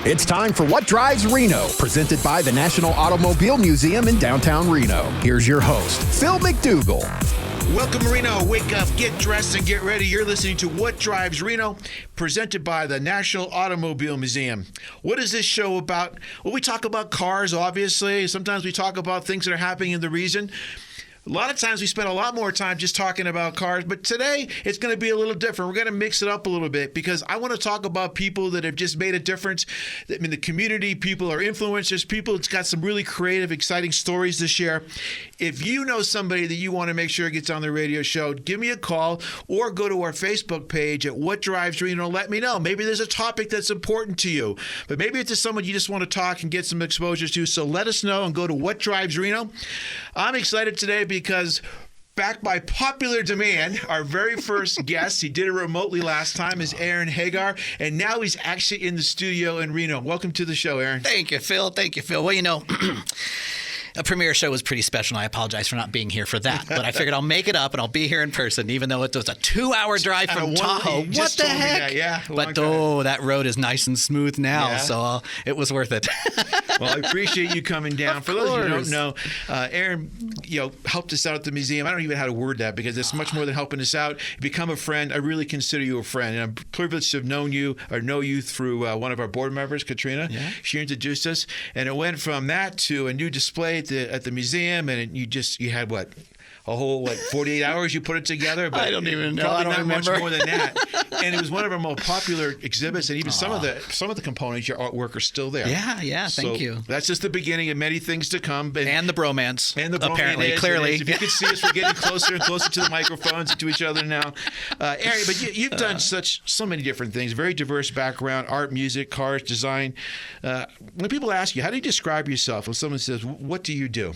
It's time for What Drives Reno, presented by the National Automobile Museum in downtown Reno. Here's your host, Phil McDougall. Welcome, Reno. Wake up, get dressed, and get ready. You're listening to What Drives Reno, presented by the National Automobile Museum. What is this show about? Well, we talk about cars, obviously. Sometimes we talk about things that are happening in the region. A lot of times we spend a lot more time just talking about cars, but today it's going to be a little different. We're going to mix it up a little bit because I want to talk about people that have just made a difference in the community. People are influencers. People that's got some really creative, exciting stories to share. If you know somebody that you want to make sure gets on the radio show, give me a call or go to our Facebook page at What Drives Reno. Let me know. Maybe there's a topic that's important to you, but maybe it's just someone you just want to talk and get some exposure to. So let us know and go to What Drives Reno. I'm excited today because back by popular demand, our very first guest, he did it remotely last time, is Aaron Hagar, and now he's actually in the studio in Reno. Welcome to the show, Aaron. Thank you, Phil. Well, you know, a premiere show was pretty special, and I apologize for not being here for that. But I figured I'll make it up, and I'll be here in person, even though it was a 2-hour drive from Tahoe. What the heck? Yeah, but that road is nice and smooth now, so it was worth it. Well, I appreciate you coming down. For those who don't know, Aaron, helped us out at the museum. I don't even know how to word that because it's much more than helping us out. You become a friend. I really consider you a friend, and I'm privileged to have know you through one of our board members, Katrina. Yeah. She introduced us, and it went from that to a new display at the museum, and you had what? A whole 48 hours you put it together? But I don't even know. Probably I don't not remember. much more than that. And it was one of our most popular exhibits, and even some of the components, your artwork, are still there. Yeah. Thank you. That's just the beginning of many things to come. And the bromance. Apparently, is, clearly. If you could see us, we're getting closer and closer to the microphones and to each other now. Aaron, but you've done so many different things. Very diverse background: art, music, cars, design. When people ask you, how do you describe yourself? When someone says, "What do you do?"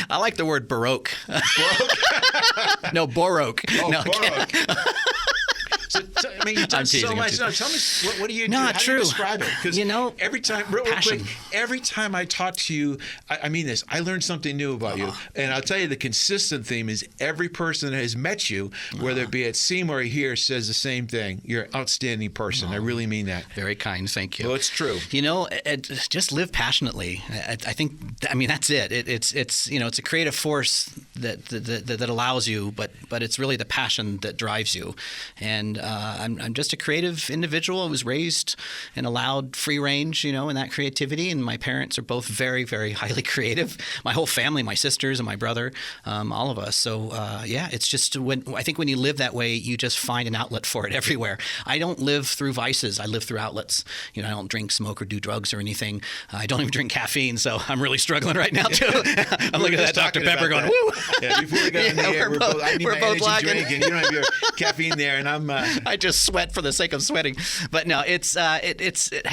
I like the word baroque. No, Baroque. Oh, no, Baroque. So, you've done so much. No, tell me, what do you do? How do you describe it? Because every time, real quick, every time I talk to you, I mean this, I learn something new about you. And I'll tell you, the consistent theme is every person that has met you, whether it be at SEAM or here, says the same thing. You're an outstanding person. I really mean that. Very kind. Thank you. Well, it's true. Just live passionately. I think, that's it. It's a creative force that allows you, but it's really the passion that drives you. And I'm just a creative individual. I was raised and allowed free range, in that creativity. And my parents are both very, very highly creative. My whole family, my sisters and my brother, all of us. So, it's just when you live that way, you just find an outlet for it everywhere. I don't live through vices. I live through outlets. I don't drink, smoke, or do drugs or anything. I don't even drink caffeine. So I'm really struggling right now, too. I'm looking at that Dr. Pepper going, woo! Yeah, before we got in the air, I need my energy drink, and you don't have your caffeine there, and I'm... I just sweat for the sake of sweating. But no, it's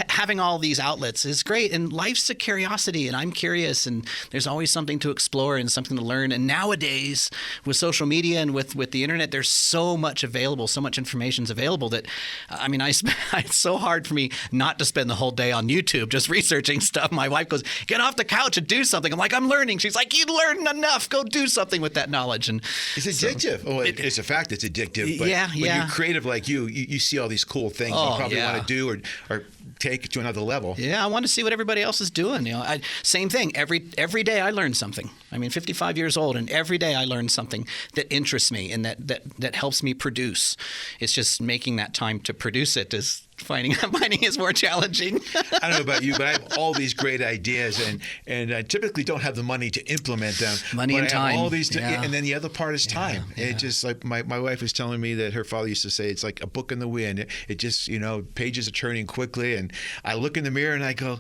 having all these outlets is great. And life's a curiosity, and I'm curious, and there's always something to explore and something to learn. And nowadays, with social media and with the internet, there's so much available, so much information's available that, it's so hard for me not to spend the whole day on YouTube just researching stuff. My wife goes, get off the couch and do something. I'm like, I'm learning. She's like, you learned enough. Go do something with that knowledge. And it's addictive. It's a fact it's addictive. But yeah. When you're creative like you see all these cool things you probably want to do or take it to another level. Yeah, I want to see what everybody else is doing. Same thing. Every day I learn something. 55 years old, and every day I learn something that interests me and that helps me produce. It's just making that time to produce it is finding is more challenging. I don't know about you, but I have all these great ideas, and I typically don't have the money to implement them. Money and time. I have all these, and then the other part is time. Yeah. It just like my wife was telling me that her father used to say, it's like a book in the wind. It just pages are turning quickly, and I look in the mirror and I go,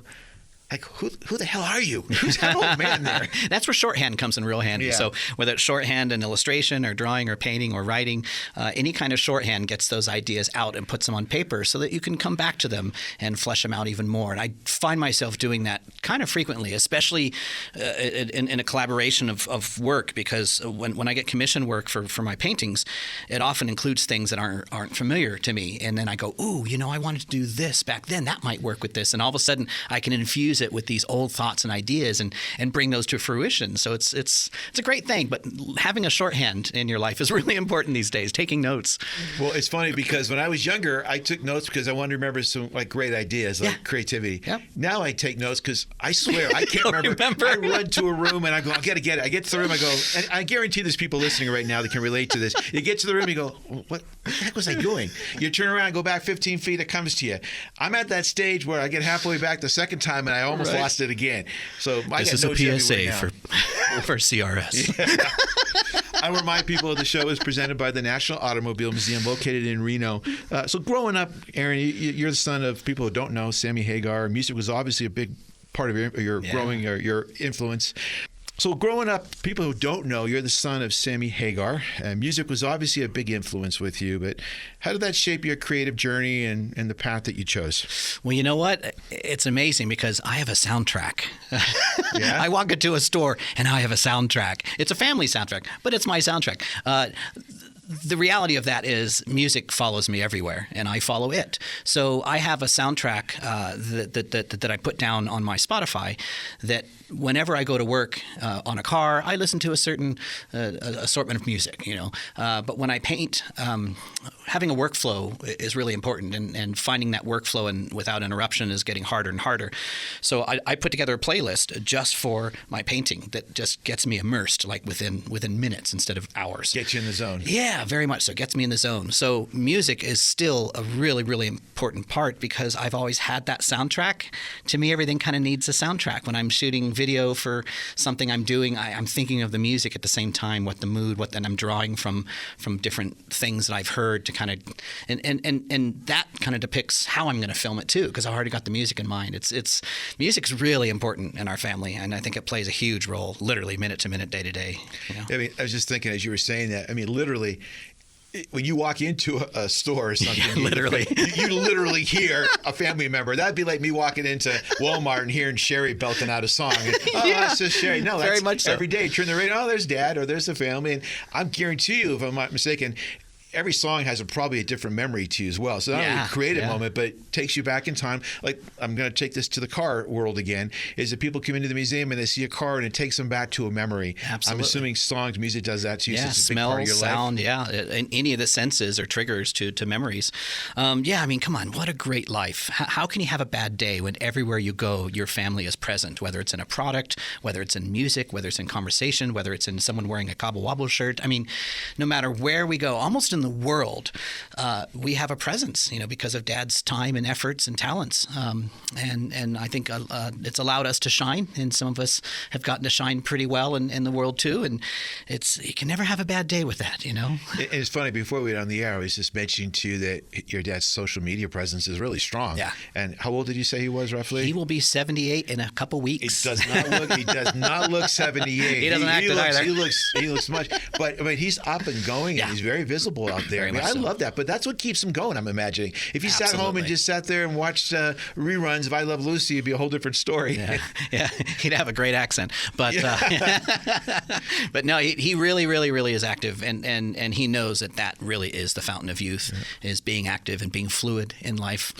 like, who the hell are you? Who's that old man there? That's where shorthand comes in real handy. Yeah. So whether it's shorthand in illustration or drawing or painting or writing, any kind of shorthand gets those ideas out and puts them on paper so that you can come back to them and flesh them out even more. And I find myself doing that kind of frequently, especially in a collaboration of work, because when I get commission work for my paintings, it often includes things that aren't familiar to me. And then I go, ooh, I wanted to do this back then. That might work with this. And all of a sudden, I can infuse infuse it with these old thoughts and ideas and bring those to fruition. So it's a great thing. But having a shorthand in your life is really important these days. Taking notes. Well, it's funny because when I was younger, I took notes because I wanted to remember some like great ideas, like creativity. Yep. Now I take notes because I swear I can't remember. I run to a room and I go, I got to get it. I get to the room, I go, and I guarantee there's people listening right now that can relate to this. You get to the room, you go, what the heck was I doing? You turn around, go back 15 feet, it comes to you. I'm at that stage where I get halfway back the second time and I almost lost it again. So this is a PSA for CRS. Yeah. I remind people the show is presented by the National Automobile Museum located in Reno. So growing up, Aaron, you're the son of people who don't know Sammy Hagar. Music was obviously a big part of your growing, your influence. So growing up, people who don't know, you're the son of Sammy Hagar. Music was obviously a big influence with you, but how did that shape your creative journey and the path that you chose? Well, you know what? It's amazing because I have a soundtrack. Yeah? I walk into a store and I have a soundtrack. It's a family soundtrack, but it's my soundtrack. The reality of that is music follows me everywhere, and I follow it. So I have a soundtrack that I put down on my Spotify that whenever I go to work on a car, I listen to a certain assortment of music, But when I paint, having a workflow is really important, and finding that workflow and without interruption is getting harder and harder. So I put together a playlist just for my painting that just gets me immersed, like within minutes instead of hours. Get you in the zone. Yeah, very much so. Gets me in the zone. So music is still a really, really important part because I've always had that soundtrack. To me, everything kind of needs a soundtrack. When I'm shooting video for something I'm doing, I'm thinking of the music at the same time, what the mood, then I'm drawing from different things that I've heard to kind of, and that kind of depicts how I'm going to film it too, because I've already got the music in mind. Music's really important in our family, and I think it plays a huge role, literally minute to minute, day to day. I mean, I was just thinking as you were saying that. I mean, literally, when you walk into a store or something, you literally hear a family member. That'd be like me walking into Walmart and hearing Sherry belting out a song. And, that's just Sherry. No, that's very much so. Every day. You turn the radio, there's Dad, or there's the family. And I guarantee you, if I'm not mistaken, every song has probably a different memory to you as well. So not only a creative moment, but it takes you back in time. Like, I'm going to take this to the car world again, is that people come into the museum and they see a car and it takes them back to a memory. Absolutely. I'm assuming songs, music does that to you. Yeah, so it's a smell, big part of your sound, life. and any of the senses or triggers to memories. I mean, come on, what a great life. How can you have a bad day when everywhere you go, your family is present, whether it's in a product, whether it's in music, whether it's in conversation, whether it's in someone wearing a Cabo Wabo shirt. I mean, no matter where we go, almost in the world, we have a presence, because of Dad's time and efforts and talents. And I think it's allowed us to shine, and some of us have gotten to shine pretty well in the world too. And you can never have a bad day with that, It's funny, before we went on the air, I was just mentioning to you that your dad's social media presence is really strong. Yeah. And how old did you say he was roughly? He will be 78 in a couple weeks. He does not look 78. He doesn't act it either. He looks much, but I mean, he's up and going, and he's very visible out there. Very I much so. love that, but that's what keeps him going, I'm imagining. If he sat home and just sat there and watched reruns of I Love Lucy, it'd be a whole different story. Yeah. He'd have a great accent, but but no, he really, really, really is active, and he knows that really is the fountain of youth, is being active and being fluid in life.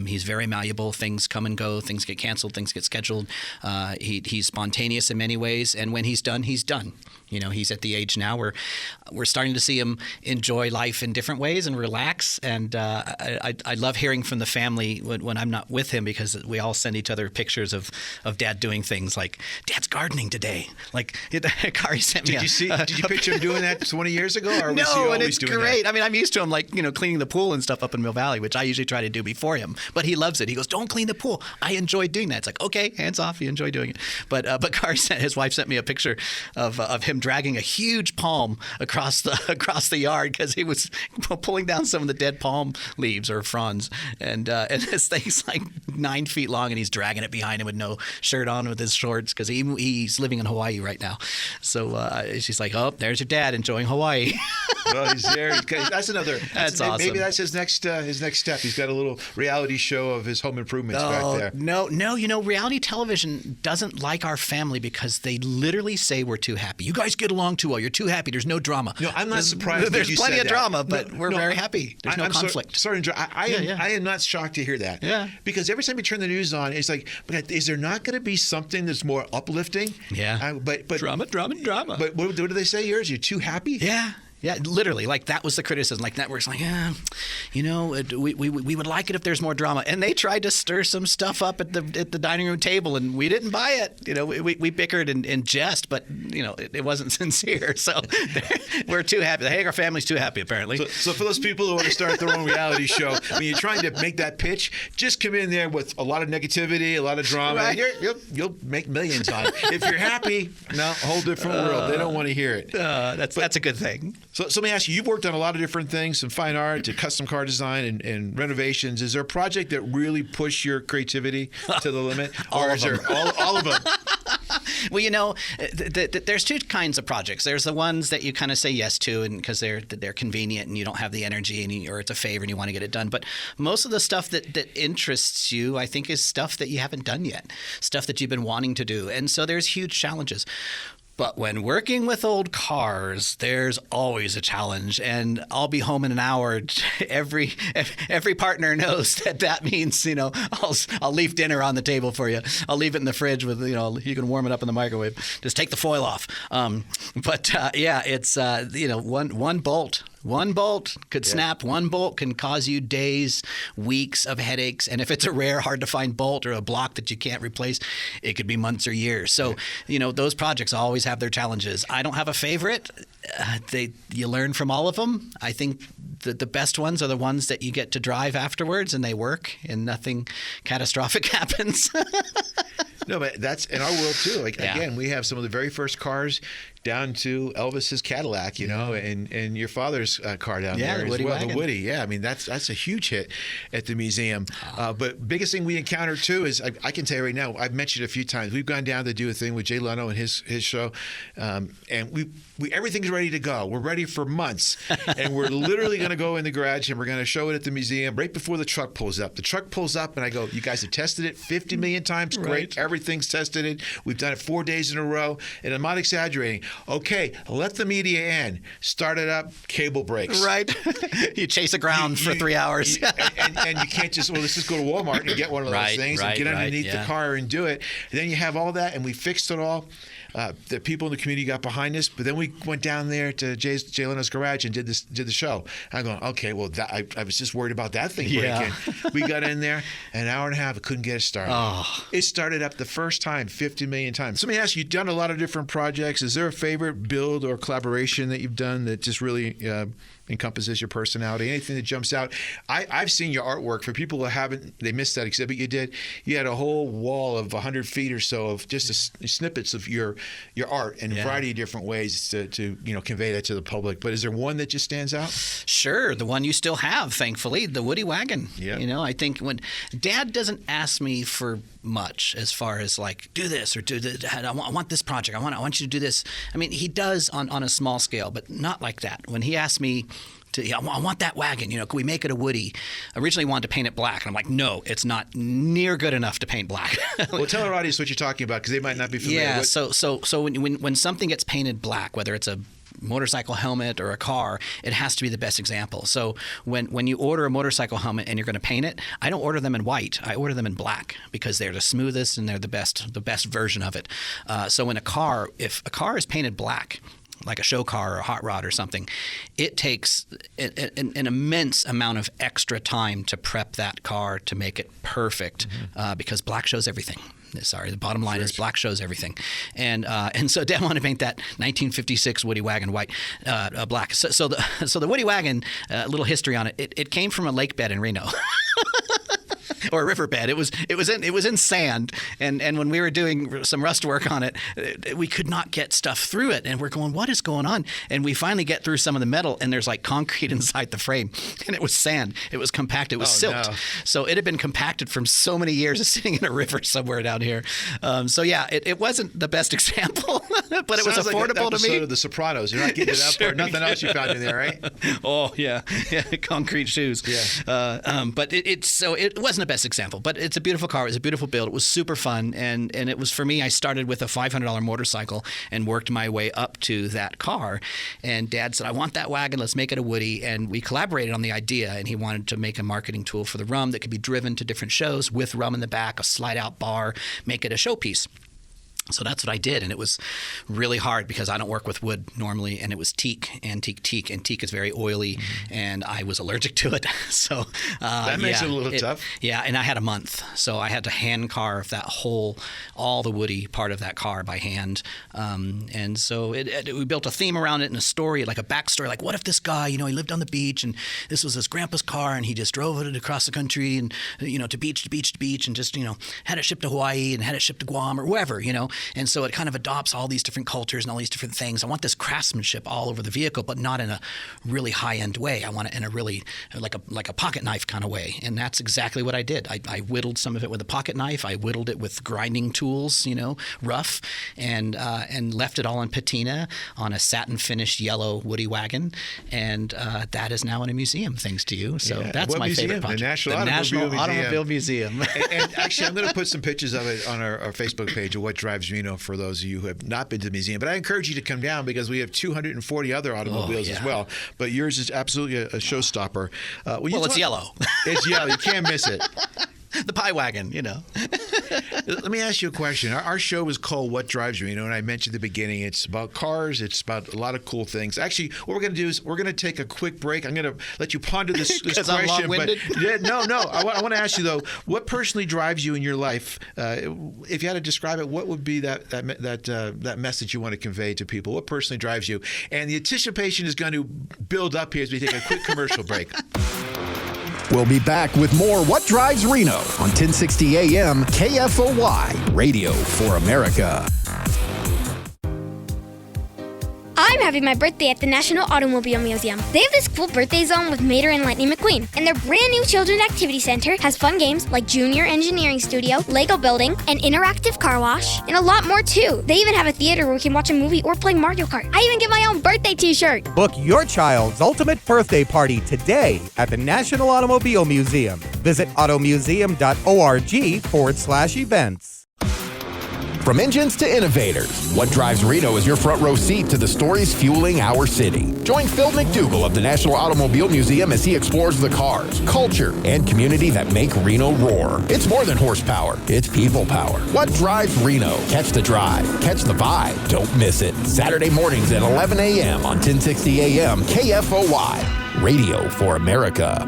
He's very malleable. Things come and go. Things get canceled. Things get scheduled. He's spontaneous in many ways, and when he's done, he's done. He's at the age now where we're starting to see him enjoy life in different ways and relax. And I love hearing from the family when I'm not with him, because we all send each other pictures of Dad doing things like, Dad's gardening today. Like, Kari sent me. Did you picture him doing that 20 years ago? Or was he no, always and it's doing great. That? I mean, I'm used to him, like, cleaning the pool and stuff up in Mill Valley, which I usually try to do before him. But he loves it. He goes, "Don't clean the pool. I enjoy doing that." It's like, okay, hands off. You enjoy doing it. But Kari his wife sent me a picture of him dragging a huge palm across the yard, because he was pulling down some of the dead palm leaves or fronds, and this thing's like 9 feet long, and he's dragging it behind him with no shirt on, with his shorts, because he's living in Hawaii right now. So she's like, "Oh, there's your dad enjoying Hawaii." Well, he's there. That's another. That's awesome. Maybe that's his next step. He's got a little reality show of his home improvements back there. No. Reality television doesn't like our family because they literally say we're too happy. You guys get along too well. You're too happy. There's no drama. No, I'm not surprised. There's you plenty said of drama, but we're very happy. There's no conflict. Sorry, I am not shocked to hear that. Yeah. Because every every time you turn the news on, it's like, but is there not going to be something that's more uplifting? Yeah. But drama. But what do they say? Yours? You're too happy? Yeah. Yeah, literally, like that was the criticism. Like networks, like, we would like it if there's more drama, and they tried to stir some stuff up at the dining room table, and we didn't buy it. We bickered in jest, but it wasn't sincere. So we're too happy. The Hagar family's too happy, apparently. So for those people who want to start their own reality show, when you're trying to make that pitch, just come in there with a lot of negativity, a lot of drama, right. and you'll make millions on it. If you're happy, no, a whole different world. They don't want to hear it. That's a good thing. So let me ask you, you've worked on a lot of different things, from fine art to custom car design and renovations. Is there a project that really pushed your creativity to the limit? All of them. All of them? Well, there's two kinds of projects. There's the ones that you kind of say yes to, and because they're convenient and you don't have the energy, or it's a favor and you want to get it done. But most of the stuff that interests you, I think, is stuff that you haven't done yet, stuff that you've been wanting to do. And so there's huge challenges. But when working with old cars, there's always a challenge, and I'll be home in an hour. Every partner knows that means I'll leave dinner on the table for you. I'll leave it in the fridge with you can warm it up in the microwave. Just take the foil off. It's one bolt. One bolt could snap. One bolt can cause you days, weeks of headaches. And if it's a rare, hard to find bolt or a block that you can't replace, it could be months or years. So, those projects always have their challenges. I don't have a favorite. You learn from all of them. I think the best ones are the ones that you get to drive afterwards and they work and nothing catastrophic happens. No, but that's in our world too. Again, we have some of the very first cars down to Elvis's Cadillac, and your father's car down there the as Woody well. wagon. The Woody, yeah. I mean, that's a huge hit at the museum. But biggest thing we encounter too is I can tell you right now. I've mentioned it a few times. We've gone down to do a thing with Jay Leno and his show, and we everything's ready to go. We're ready for months, and we're literally going to go in the garage and we're going to show it at the museum right before the truck pulls up. The truck pulls up, and I go, "You guys have tested it 50 million times. Great, right. Everything's tested it. We've done it 4 days in a row, and I'm not exaggerating. Okay, let the media in. Start it up. Cable breaks. Right. You chase a ground for 3 hours. and you can't just, let's just go to Walmart and get one of those things and get underneath the car and do it. And then you have all that, and we fixed it all. The people in the community got behind us, but then we went down there to Jay Leno's garage and did the show. I'm going, okay, well, I was just worried about that thing breaking. We got in there, an hour and a half, I couldn't get it started. Oh. It started up the first time 50 million times. So let me ask you, you've done a lot of different projects. Is there a favorite build or collaboration that you've done that just really encompasses your personality? Anything that jumps out? I've seen your artwork. For people who haven't, they missed that exhibit you did. You had a whole wall of 100 feet or so of just snippets of your art in a variety of different ways to convey that to the public. But is there one that just stands out? Sure, the one you still have, thankfully, the Woody wagon. Yeah. I think when Dad doesn't ask me for much as far as like do this or do that. I want this project. I want you to do this. I mean, he does on a small scale, but not like that. When he asked me I want that wagon. Can we make it a Woody? Originally wanted to paint it black, and I'm like, no, it's not near good enough to paint black. Well, tell our audience what you're talking about because they might not be familiar. Yeah. with So when something gets painted black, whether it's a motorcycle helmet or a car, it has to be the best example. So when you order a motorcycle helmet and you're going to paint it, I don't order them in white. I order them in black because they're the smoothest and they're the best version of it. So if a car is painted black, like a show car or a hot rod or something, it takes an immense amount of extra time to prep that car to make it perfect because black shows everything. Sorry, the bottom line is black shows everything. And so Dad wanted to paint that 1956 Woody wagon white, black. So the Woody wagon, a little history on it. It came from a lake bed in Reno. Or a riverbed. It was in sand, and when we were doing some rust work on it, we could not get stuff through it, and we're going, what is going on? And we finally get through some of the metal, and there's like concrete inside the frame, and it was sand. It was compact. It was silt. No. So it had been compacted from so many years of sitting in a river somewhere down here. It wasn't the best example, but it was affordable to me. Of The Sopranos. You're not getting it up or nothing else you found in there, right? Oh yeah, concrete shoes. Yeah. But it wasn't wasn't the best example, but it's a beautiful car. It was a beautiful build. It was super fun, and it was for me. I started with a $500 motorcycle and worked my way up to that car. And Dad said, "I want that wagon. Let's make it a Woody." And we collaborated on the idea. And he wanted to make a marketing tool for the Rum that could be driven to different shows with Rum in the back, a slide-out bar, make it a showpiece. So that's what I did, and it was really hard because I don't work with wood normally, and it was antique teak, and teak is very oily, and I was allergic to it. So that makes it a little tough. Yeah, and I had a month, so I had to hand carve all the woody part of that car by hand, and so we built a theme around it and a story, like a backstory, like what if this guy, he lived on the beach, and this was his grandpa's car, and he just drove it across the country, and to beach to beach to beach, and just had it shipped to Hawaii and had it shipped to Guam or wherever, And so it kind of adopts all these different cultures and all these different things. I want this craftsmanship all over the vehicle, but not in a really high-end way. I want it in a really like a pocket knife kind of way, and that's exactly what I did. I whittled some of it with a pocket knife. I whittled it with grinding tools, rough, and left it all in patina on a satin-finished yellow Woody wagon, and that is now in a museum, thanks to you. So that's my favorite project. The National Automobile Museum. and actually, I'm going to put some pictures of it on our Facebook page of What Drives Reno for those of you who have not been to the museum. But I encourage you to come down because we have 240 other automobiles as well. But yours is absolutely a showstopper. It's yellow. It's yellow. You can't miss it. The pie wagon, Let me ask you a question. Our show is called What Drives Reno, and I mentioned at the beginning it's about cars. It's about a lot of cool things. Actually, what we're going to do is we're going to take a quick break. I'm going to let you ponder this question. I'm long-winded? No. I want to ask you, though, what personally drives you in your life? If you had to describe it, what would be that message you want to convey to people? What personally drives you? And the anticipation is going to build up here as we take a quick commercial break. We'll be back with more What Drives Reno on 1060 AM KFOY, Radio for America. I'm having my birthday at the National Automobile Museum. They have this cool birthday zone with Mater and Lightning McQueen. And their brand new Children's Activity Center has fun games like Junior Engineering Studio, Lego Building, an interactive car wash, and a lot more too. They even have a theater where we can watch a movie or play Mario Kart. I even get my own birthday t-shirt. Book your child's ultimate birthday party today at the National Automobile Museum. Visit automuseum.org/events. From engines to innovators, What Drives Reno is your front row seat to the stories fueling our city. Join Phil McDougall of the National Automobile Museum as he explores the cars, culture, and community that make Reno roar. It's more than horsepower, it's people power. What Drives Reno? Catch the drive, catch the vibe. Don't miss it. Saturday mornings at 11 a.m. on 1060 a.m. KFOY, Radio for America.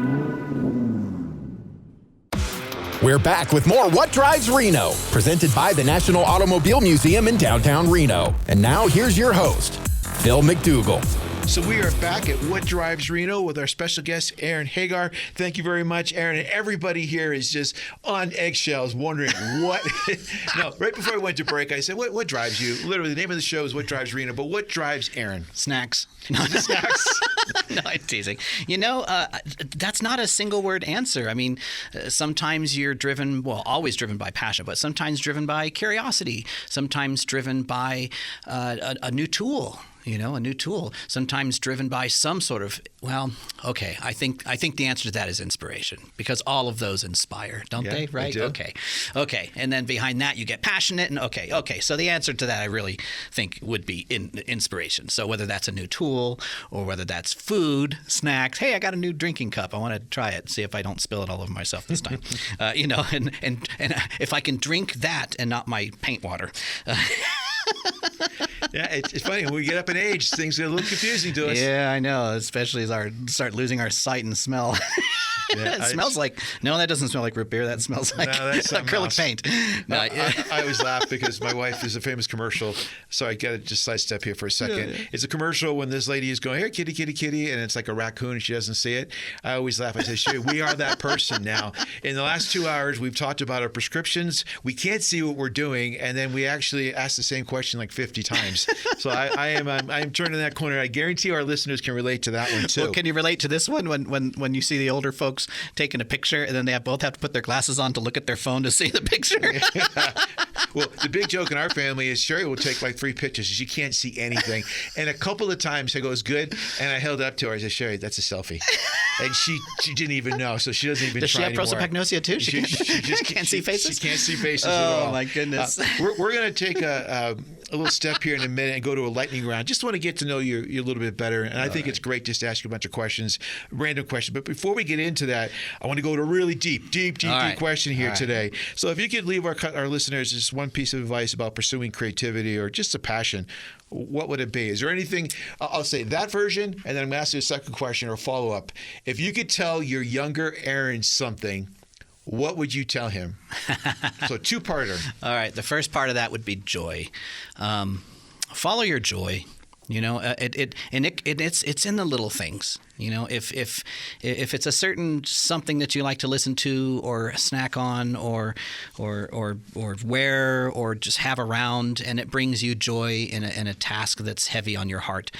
We're back with more What Drives Reno, presented by the National Automobile Museum in downtown Reno. And now here's your host, Phil McDougall. So we are back at What Drives Reno with our special guest, Aaron Hagar. Thank you very much, Aaron. And everybody here is just on eggshells wondering what... No, right before we went to break, I said, what drives you? Literally, the name of the show is What Drives Reno, but what drives Aaron? Snacks. Snacks. No, I'm teasing. That's not a single word answer. I mean, sometimes you're driven, always driven by passion, but sometimes driven by curiosity, sometimes driven by a new tool. A new tool, sometimes driven by some sort of, I think the answer to that is inspiration, because all of those inspire, don't they? Right? They do. Okay. And then behind that, you get passionate, and okay. So the answer to that, I really think, would be inspiration. So whether that's a new tool or whether that's food, snacks. Hey, I got a new drinking cup. I want to try it, see if I don't spill it all over myself this time. And if I can drink that and not my paint water. Yeah, it's funny. When we get up in age, things get a little confusing to us. Yeah, I know, especially as start losing our sight and smell. Yeah, it smells like... No, that doesn't smell like root beer. That smells like acrylic paint. No, I always laugh because my wife is a famous commercial. So I got to just sidestep here for a second. Yeah. It's a commercial when this lady is going, "Here, kitty, kitty, kitty," and it's like a raccoon and she doesn't see it. I always laugh. I say, "Sure, we are that person now." In the last 2 hours, we've talked about our prescriptions. We can't see what we're doing, and then we actually ask the same question like 50 times. So I'm turning that corner. I guarantee our listeners can relate to that one too. Well, can you relate to this one when you see the older folks taking a picture and then they both have to put their glasses on to look at their phone to see the picture? Well, the big joke in our family is Sherry will take like 3 pictures. She can't see anything. And a couple of times I go, "It's good." And I held up to her. I said, "Sherry, that's a selfie." and she didn't even know, so she doesn't even Does try she have anymore. prosopagnosia too? She just can't see faces? She can't see faces at all. Oh, my goodness. We're going to take a little step here in a minute and go to a lightning round. Just want to get to know you a little bit better, and I think it's great just to ask you a bunch of questions, random questions. But before we get into that, I want to go to a really deep question here today. So if you could leave our listeners just one piece of advice about pursuing creativity or just a passion, what would it be? Is there anything? I'll say that version, and then I'm going to ask you a second question or a follow-up. If you could tell your younger Aaron something, what would you tell him? So two-parter. All right. The first part of that would be joy. Follow your joy. You know, it's in the little things. You know, if it's a certain something that you like to listen to or snack on or wear or just have around, and it brings you joy in a task that's heavy on your heart,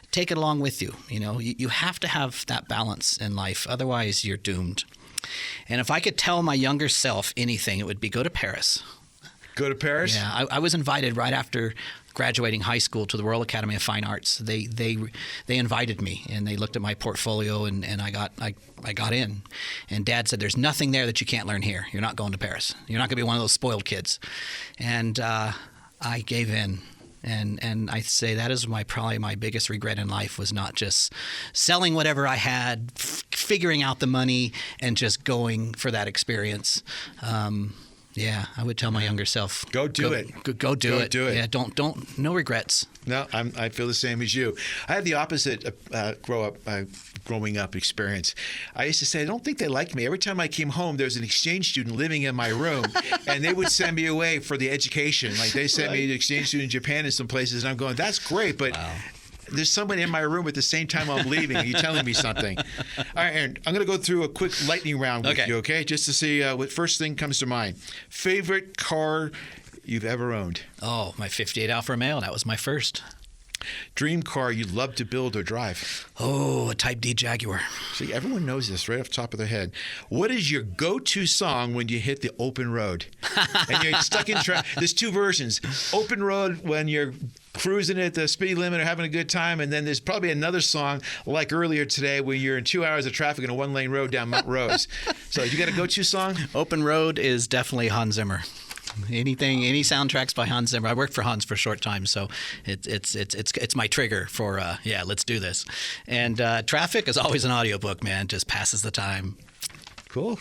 take it along with you. You know, you have to have that balance in life. Otherwise, you're doomed. And if I could tell my younger self anything, it would be go to Paris. Go to Paris? Yeah, I was invited right after graduating high school to the Royal Academy of Fine Arts. They invited me, and they looked at my portfolio, and I got in. And Dad said, "There's nothing there that you can't learn here. You're not going to Paris. You're not going to be one of those spoiled kids." And I gave in. And I say that is probably my biggest regret in life, was not just selling whatever I had, figuring out the money, and just going for that experience. Yeah, I would tell my younger self, Go do it. Go do it. Do it. Yeah, don't. No regrets. No, I feel the same as you. I had the opposite growing up experience. I used to say, I don't think they liked me. Every time I came home, there was an exchange student living in my room, and they would send me away for the education. Like they sent me to exchange student in Japan and some places, and I'm going, that's great, but there's somebody in my room at the same time I'm leaving. Are you telling me something? All right, Aaron, I'm going to go through a quick lightning round with you, okay? Just to see what first thing comes to mind. Favorite car you've ever owned? Oh, my 58 Alfa Romeo. That was my first. Dream car you'd love to build or drive? Oh, a Type D Jaguar. See, everyone knows this right off the top of their head. What is your go-to song when you hit the open road? And you're stuck in traffic. There's two versions. Open road when you're cruising at the speed limit or having a good time, and then there's probably another song like earlier today where you're in 2 hours of traffic in a one-lane road down Mount Rose. So you got a go-to song? Open road is definitely Hans Zimmer. Any soundtracks by Hans Zimmer. I worked for Hans for a short time, so it's my trigger for let's do this. And Traffic is always an audiobook, man. Just passes the time. Cool.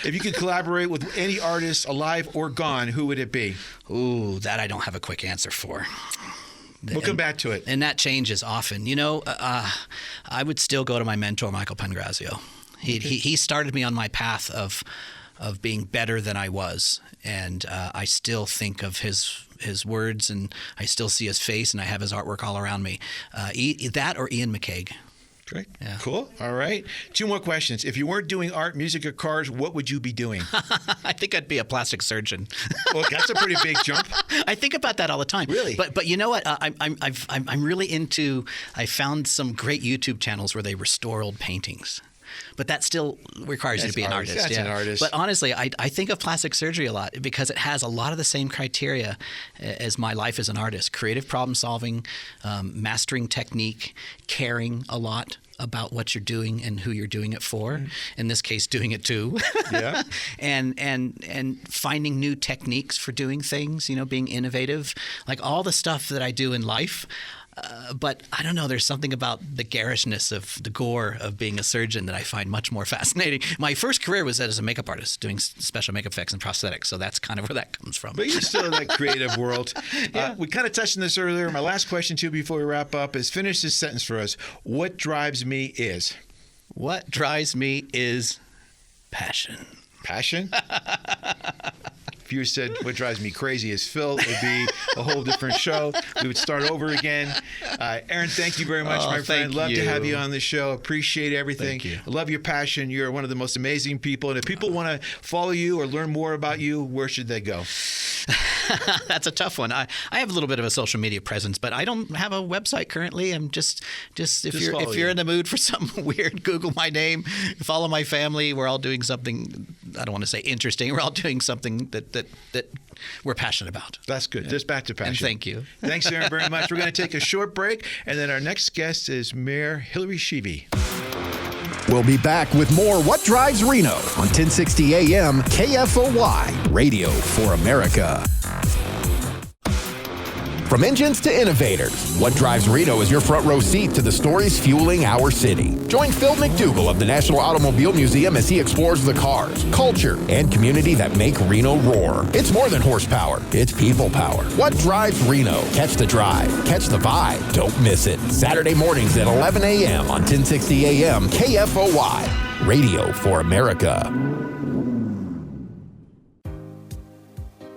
If you could collaborate with any artist, alive or gone, who would it be? Ooh, that I don't have a quick answer for. We'll come back to it. And that changes often. You know, I would still go to my mentor, Michael Pangrazio. He started me on my path of being better than I was, and I still think of his words, and I still see his face, and I have his artwork all around me. That or Ian McCaig. Great. Yeah. Cool. All right. Two more questions. If you weren't doing art, music, or cars, what would you be doing? I think I'd be a plastic surgeon. Well, that's a pretty big jump. I think about that all the time. Really? But you know what? I'm really into. I found some great YouTube channels where they restore old paintings. But that still requires you to be an artist. That's an artist. But honestly, I think of plastic surgery a lot because it has a lot of the same criteria as my life as an artist. Creative problem solving, mastering technique, caring a lot about what you're doing and who you're doing it for. In this case, doing it to. Yeah. and finding new techniques for doing things, being innovative. Like all the stuff that I do in life. But I don't know, there's something about the garishness of the gore of being a surgeon that I find much more fascinating. My first career was as a makeup artist, doing special makeup effects and prosthetics, so that's kind of where that comes from. But you're still in that creative world. Yeah. We kind of touched on this earlier. My last question, too, before we wrap up is finish this sentence for us. What drives me is? What drives me is passion. Passion? If you said what drives me crazy is Phil, it would be a whole different show. We would start over again. Aaron, thank you very much, my friend. Love to have you on the show. Appreciate everything. Thank you. I love your passion. You're one of the most amazing people. And if people want to follow you or learn more about you, where should they go? That's a tough one. I have a little bit of a social media presence, but I don't have a website currently. I'm just if you're in the mood for something weird, Google my name, follow my family. We're all doing something, I don't want to say interesting. We're all doing something that we're passionate about. That's good. Just back to passion. And thank you. Thanks, Aaron, very much. We're going to take a short break, and then our next guest is Mayor Hilary Schieve. We'll be back with more What Drives Reno on 1060 AM KFOY, Radio for America. From engines to innovators, What Drives Reno is your front row seat to the stories fueling our city. Join Phil McDougall of the National Automobile Museum as he explores the cars, culture, and community that make Reno roar. It's more than horsepower, it's people power. What Drives Reno? Catch the drive, catch the vibe. Don't miss it. Saturday mornings at 11 a.m. on 1060 a.m. KFOY, Radio for America.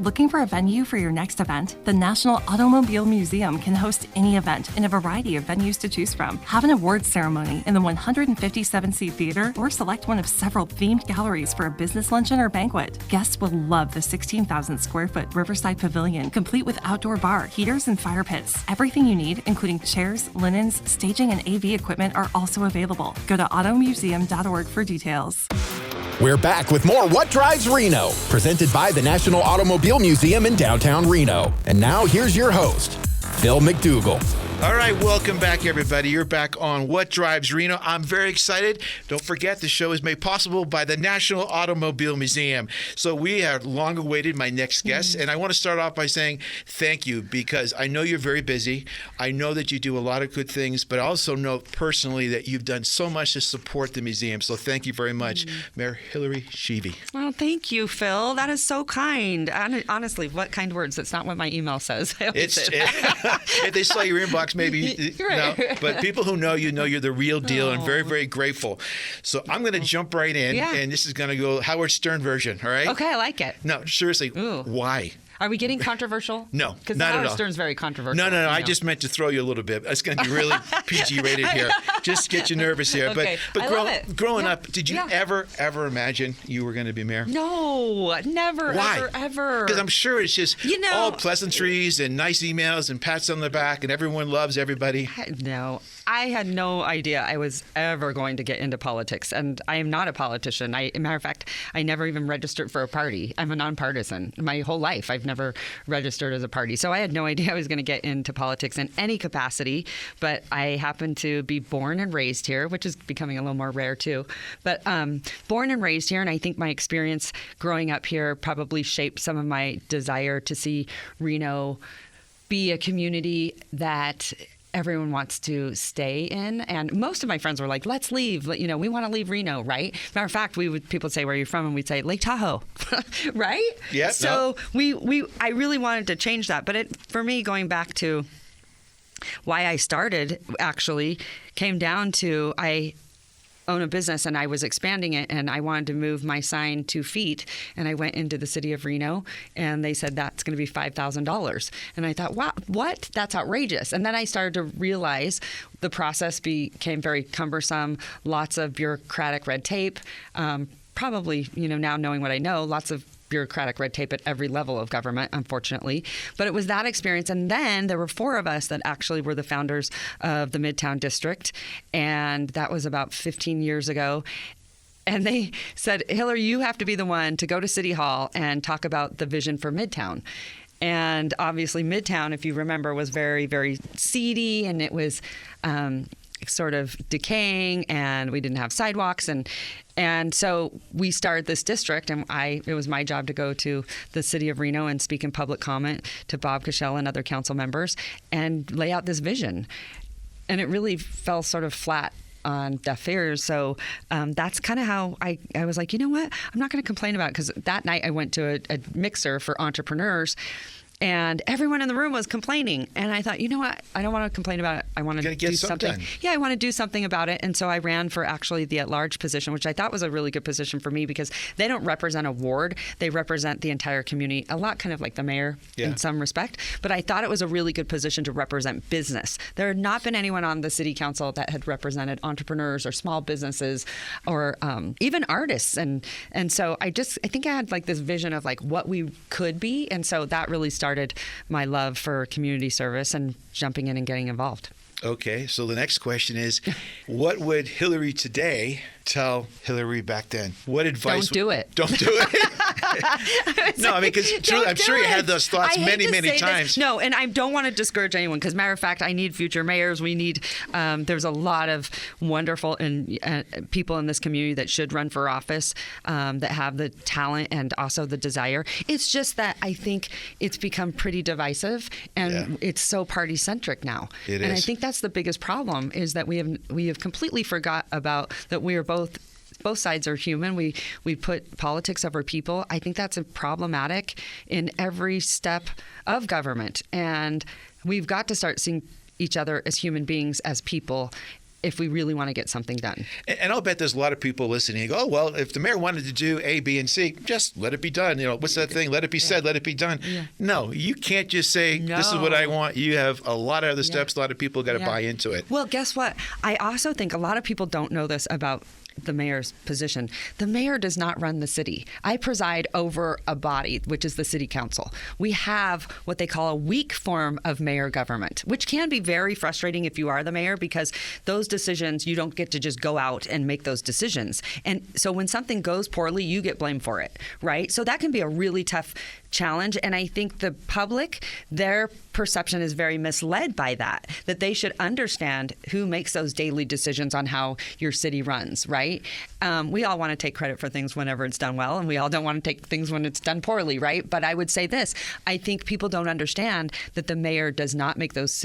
Looking for a venue for your next event? The National Automobile Museum can host any event in a variety of venues to choose from. Have an awards ceremony in the 157-seat theater or select one of several themed galleries for a business luncheon or banquet. Guests will love the 16,000 square foot Riverside Pavilion, complete with outdoor bar, heaters, and fire pits. Everything you need, including chairs, linens, staging, and AV equipment are also available. Go to automuseum.org for details. We're back with more What Drives Reno, presented by the National Automobile Museum in downtown Reno. And now here's your host, Phil McDougall. All right, welcome back, everybody. You're back on What Drives Reno. I'm very excited. Don't forget, the show is made possible by the National Automobile Museum. So we have long awaited my next guest, and I want to start off by saying thank you, because I know you're very busy. I know that you do a lot of good things, but I also know personally that you've done so much to support the museum. So thank you very much, Mayor Hilary Schieve. Well, thank you, Phil. That is so kind. Honestly, what kind words? That's not what my email says. If they saw your inbox, maybe right. No, but people who know you're the real deal, and very, very grateful. So I'm going to jump right in, and this is going to go Howard Stern version, all right? Okay, I like it. No, seriously, why? Are we getting controversial? No, because not at Howard all. Stern's very controversial. No. I just meant to throw you a little bit. It's going to be really PG rated here. Just get you nervous here. Okay. But I love it. growing up, did you ever imagine you were going to be mayor? No, never, Why? ever. Because I'm sure it's just all pleasantries and nice emails and pats on the back and everyone loves everybody. No, I had no idea I was ever going to get into politics, and I am not a politician. As a matter of fact, I never even registered for a party. I'm a nonpartisan. My whole life, I've never registered as a party. So I had no idea I was going to get into politics in any capacity, but I happened to be born and raised here, which is becoming a little more rare too. But born and raised here, and I think my experience growing up here probably shaped some of my desire to see Reno be a community that everyone wants to stay in. And most of my friends were like, let's leave. We want to leave Reno, right? Matter of fact, people would say, where are you from? And we'd say, Lake Tahoe, right? Yeah. So I really wanted to change that. But for me, going back to why I started, actually came down to I own a business and I was expanding it, and I wanted to move my sign 2 feet, and I went into the city of Reno and they said that's going to be $5,000, and I thought, wow, what? That's outrageous. And then I started to realize the process became very cumbersome, lots of bureaucratic red tape, probably now knowing what I know, lots of bureaucratic red tape at every level of government, unfortunately. But it was that experience. And then there were 4 of us that actually were the founders of the Midtown District. And that was about 15 years ago. And they said, Hilary, you have to be the one to go to City Hall and talk about the vision for Midtown. And obviously Midtown, if you remember, was very, very seedy, and it was sort of decaying, and we didn't have sidewalks, and so we started this district, and it was my job to go to the city of Reno and speak in public comment to Bob Cashell and other council members and lay out this vision. And it really fell sort of flat on deaf ears. So that's kind of how I was like, you know what? I'm not going to complain about it, because that night I went to a mixer for entrepreneurs, and everyone in the room was complaining. And I thought, you know what? I don't want to complain about it. I want to do something. Yeah, I want to do something about it. And so I ran for actually the at-large position, which I thought was a really good position for me, because they don't represent a ward. They represent the entire community, a lot kind of like the mayor in some respect. But I thought it was a really good position to represent business. There had not been anyone on the city council that had represented entrepreneurs or small businesses or even artists. And so I think I had like this vision of like what we could be. And so that really started my love for community service and jumping in and getting involved. Okay, so the next question is, what would Hilary today tell Hilary back then? What advice? Don't do it. Don't do it. No, I mean, because I'm sure you had those thoughts many times. No, and I don't want to discourage anyone, because matter of fact, I need future mayors. We need, there's a lot of wonderful people in this community that should run for office, that have the talent and also the desire. It's just that I think it's become pretty divisive, and it's so party centric now. It and is. I think that's the biggest problem, is that we have completely forgot about that we are both sides are human. We put politics over people. I think that's problematic in every step of government, and we've got to start seeing each other as human beings, as people, if we really want to get something done. And I'll bet there's a lot of people listening and go, oh, well, if the mayor wanted to do A, B, and C, just let it be done. You know, what's that thing? Let it be said, let it be done. Yeah. No, you can't just say, this is what I want. You have a lot of other steps. A lot of people got to buy into it. Well, guess what? I also think a lot of people don't know this about the mayor's position. The mayor does not run the city. I preside over a body, which is the city council. We have what they call a weak form of mayor government, which can be very frustrating if you are the mayor, because those decisions, you don't get to just go out and make those decisions. And so when something goes poorly, you get blamed for it, right? So that can be a really tough challenge. And I think the public, their perception is very misled by that they should understand who makes those daily decisions on how your city runs, right? We all want to take credit for things whenever it's done well, and we all don't want to take things when it's done poorly, right? But I would say this, I think people don't understand that the mayor does not make those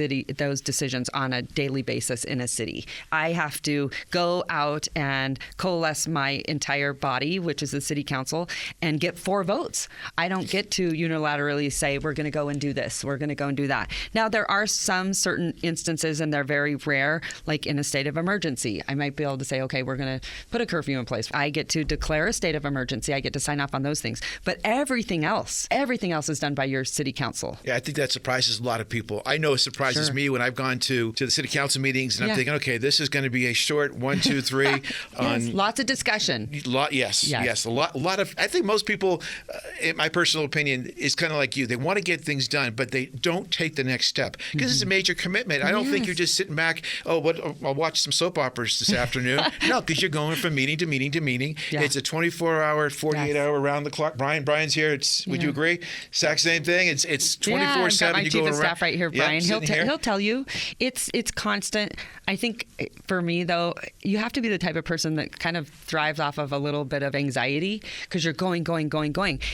decisions on a daily basis in a city. I have to go out and coalesce my entire body, which is the city council, and get 4 votes. I don't get to unilaterally say, we're going to go and do this, we're going to go and do that. Now, there are some certain instances, and they're very rare, like in a state of emergency. I might be able to say, okay, we're going to put a curfew in place. I get to declare a state of emergency. I get to sign off on those things. But everything else is done by your city council. Yeah, I think that surprises a lot of people. I know it surprises me when I've gone to the city council meetings, and I'm thinking, okay, this is going to be a short 1, 2, 3. Yes, lots of discussion. Yes. A lot of. I think most people, in my personal opinion, is kind of like you. They want to get things done, but they don't take the next step because it's a major commitment. I don't think you're just sitting back. Oh, I'll watch some soap operas this afternoon. No, because you're going from meeting to meeting to meeting. Yeah. It's a 24-hour, 48-hour round the clock. Brian's here. Would you agree? Exact same thing. It's 24/7. I've got my you chief go of around. staff right here, Brian. He'll tell you. It's constant. I think for me though, you have to be the type of person that kind of thrives off of a little bit of anxiety, because you're going,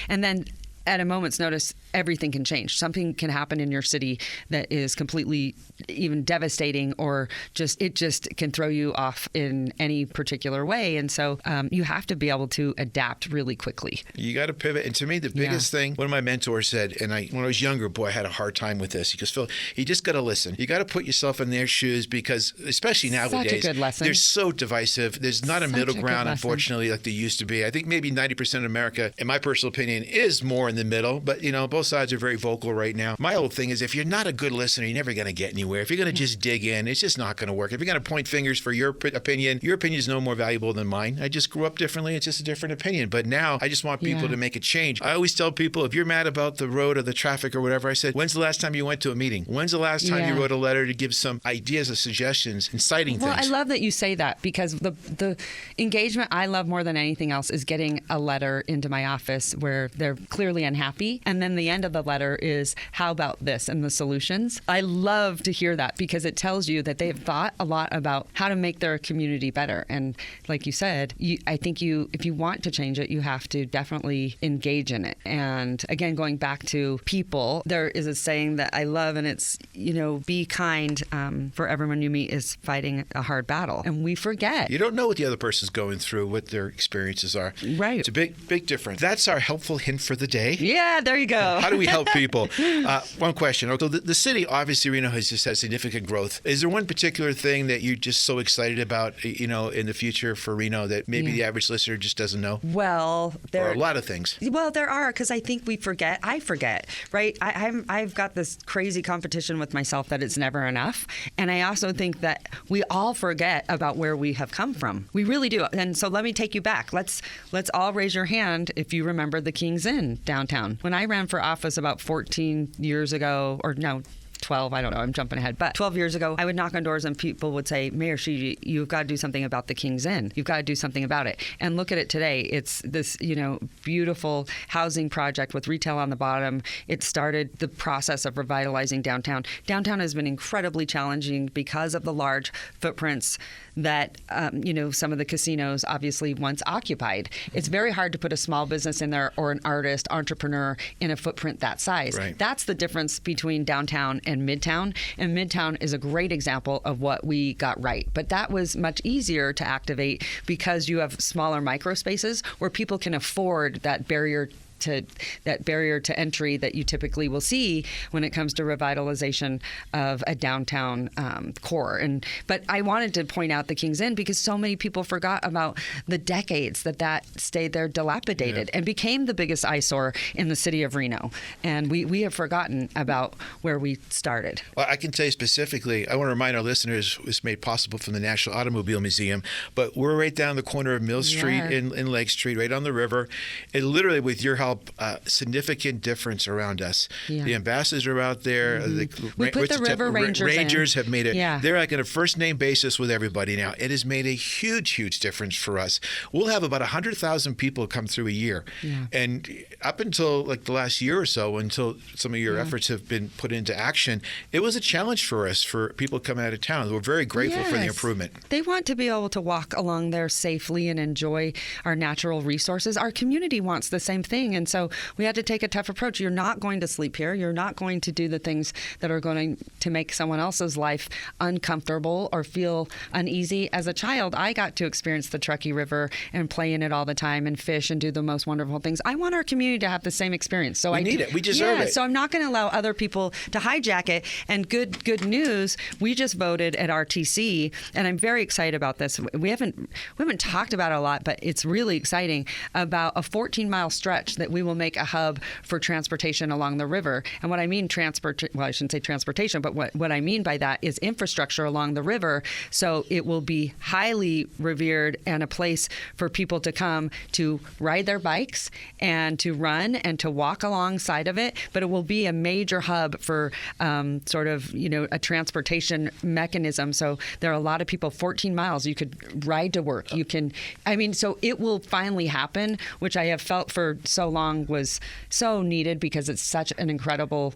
and then at a moment's notice, everything can change. Something can happen in your city that is completely even devastating, or it just can throw you off in any particular way. And so you have to be able to adapt really quickly. You got to pivot. And to me, the biggest thing, one of my mentors said, and when I was younger, boy, I had a hard time with this. He goes, Phil, you just got to listen. You got to put yourself in their shoes, because especially nowadays, such a good lesson. They're so divisive. There's not a middle ground, unfortunately, like there used to be. I think maybe 90% of America, in my personal opinion, is more in the middle. But, both sides are very vocal right now. My whole thing is, if you're not a good listener, you're never going to get anywhere. If you're going to just dig in, it's just not going to work. If you're going to point fingers for your opinion is no more valuable than mine. I just grew up differently. It's just a different opinion. But now I just want people to make a change. I always tell people, if you're mad about the road or the traffic or whatever, I said, when's the last time you went to a meeting? When's the last time you wrote a letter to give some ideas or suggestions, inciting things? Well, I love that you say that, because the engagement I love more than anything else is getting a letter into my office where they're clearly unhappy, and then the end of the letter is, how about this, and the solutions. I love to hear that, because it tells you that they've thought a lot about how to make their community better. And like you said, I think if you want to change it, you have to definitely engage in it. And again, going back to people, there is a saying that I love, and it's, be kind, for everyone you meet is fighting a hard battle. And we forget. You don't know what the other person's going through, what their experiences are. Right. It's a big difference. That's our helpful hint for the day. Yeah, there you go. How do we help people? One question. So the city, obviously, Reno has just had significant growth. Is there one particular thing that you're just so excited about, in the future for Reno that maybe the average listener just doesn't know? Well, there are a lot of things. Well, there are, because I think we forget. I forget, right? I've got this crazy competition with myself that it's never enough. And I also think that we all forget about where we have come from. We really do. And so let me take you back. Let's all raise your hand if you remember the King's Inn downtown. When I ran for office about 14 years ago, or no, 12, I don't know, I'm jumping ahead, but 12 years ago, I would knock on doors and people would say, Mayor Schieve, you've got to do something about the King's Inn. You've got to do something about it. And look at it today. It's this, beautiful housing project with retail on the bottom. It started the process of revitalizing downtown. Downtown has been incredibly challenging because of the large footprints that, some of the casinos obviously once occupied. It's very hard to put a small business in there or an artist, entrepreneur in a footprint that size. Right. That's the difference between downtown and midtown. And midtown is a great example of what we got right. But that was much easier to activate because you have smaller micro spaces where people can afford that barrier to entry that you typically will see when it comes to revitalization of a downtown core. But I wanted to point out the King's Inn because so many people forgot about the decades that stayed there dilapidated and became the biggest eyesore in the city of Reno. And we have forgotten about where we started. Well, I can tell you specifically, I want to remind our listeners it was made possible from the National Automobile Museum, but we're right down the corner of Mill Street in Lake Street, right on the river. And literally with your help, significant difference around us. Yeah. The ambassadors are out there. We put the River Rangers have made it. Yeah. They're like on a first name basis with everybody now. It has made a huge, huge difference for us. We'll have about 100,000 people come through a year. Yeah. And up until like the last year or so, until some of your efforts have been put into action, it was a challenge for us, for people coming out of town. We're very grateful for the improvement. They want to be able to walk along there safely and enjoy our natural resources. Our community wants the same thing. And so we had to take a tough approach. You're not going to sleep here. You're not going to do the things that are going to make someone else's life uncomfortable or feel uneasy. As a child, I got to experience the Truckee River and play in it all the time and fish and do the most wonderful things. I want our community to have the same experience. So we need it. We deserve it. So I'm not going to allow other people to hijack it. And good news, we just voted at RTC, and I'm very excited about this. We haven't talked about it a lot, but it's really exciting, about a 14-mile stretch that we will make a hub for transportation along the river. And what I mean I shouldn't say transportation, but what I mean by that is infrastructure along the river. So it will be highly revered and a place for people to come to ride their bikes and to run and to walk alongside of it. But it will be a major hub for a transportation mechanism. So there are a lot of people, 14 miles, you could ride to work. So it will finally happen, which I have felt for so long was so needed because it's such an incredible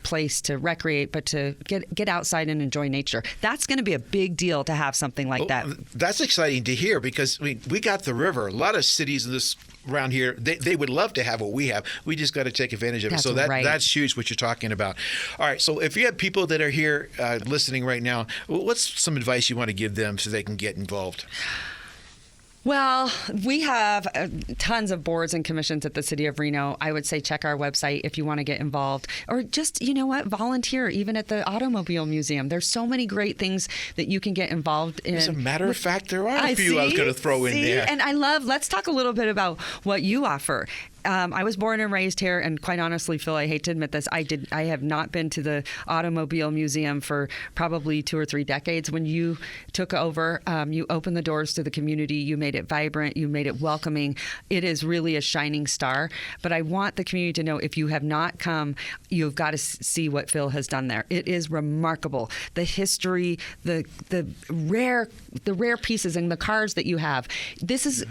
place to recreate, but to get outside and enjoy nature. That's going to be a big deal to have something like that. That's exciting to hear because we got the river. A lot of cities in this around here, they would love to have what we have. We just got to take advantage of it. So that's huge what you're talking about. All right. So if you have people that are here listening right now, what's some advice you want to give them so they can get involved? Well, we have tons of boards and commissions at the City of Reno. I would say check our website if you want to get involved. Or just, volunteer, even at the Automobile Museum. There's so many great things that you can get involved in. As a matter of fact, there are a few I was going to throw in there. And let's talk a little bit about what you offer. I was born and raised here, and quite honestly, Phil, I hate to admit this, I have not been to the Automobile Museum for probably 2 or 3 decades. When you took over, you opened the doors to the community, you made it vibrant, you made it welcoming. It is really a shining star. But I want the community to know, if you have not come, you've got to see what Phil has done there. It is remarkable. The history, the rare pieces and the cars that you have. This is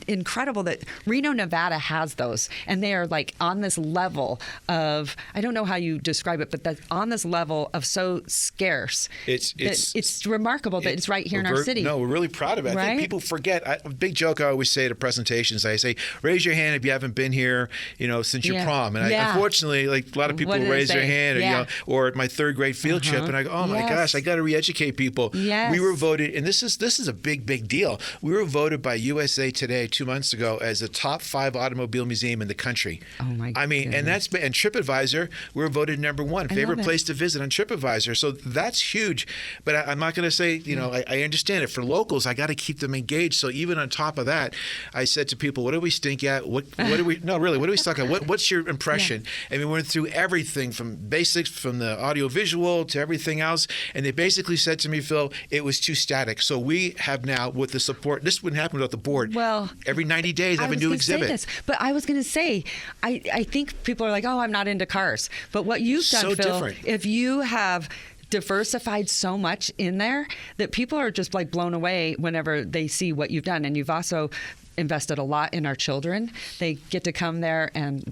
incredible that Reno, Nevada has those. And they are like on this level of, I don't know how you describe it, but that's on this level of so scarce. It's remarkable that it's right here in our city. No, we're really proud of it. Right? I think people forget. A big joke I always say at presentations, I say, raise your hand if you haven't been here, since your prom. And unfortunately, like a lot of people raise their hand, or at my 3rd grade field trip, and I go, oh my gosh, I got to re-educate people. Yes. We were voted, and this is a big deal. We were voted by USA Today 2 months ago as the top 5 automobile museum in the country. Oh my God. And TripAdvisor, we were voted number 1 favorite place to visit on TripAdvisor. So that's huge. But I'm not going to say, I understand it. For locals, I got to keep them engaged. So even on top of that, I said to people, what do we stink at? What do we suck at? What's your impression? And we went through everything from basics, from the audio visual to everything else. And they basically said to me, Phil, it was too static. So we have now, with the support, this wouldn't happen without the board. Well, every 90 days, have a new exhibit. But I was going to say, I think people are like, oh, I'm not into cars. But what you've done, So Phil, different. if you have diversified so much in there that people are just like blown away whenever they see what you've done. And you've also invested a lot in our children. They get to come there and,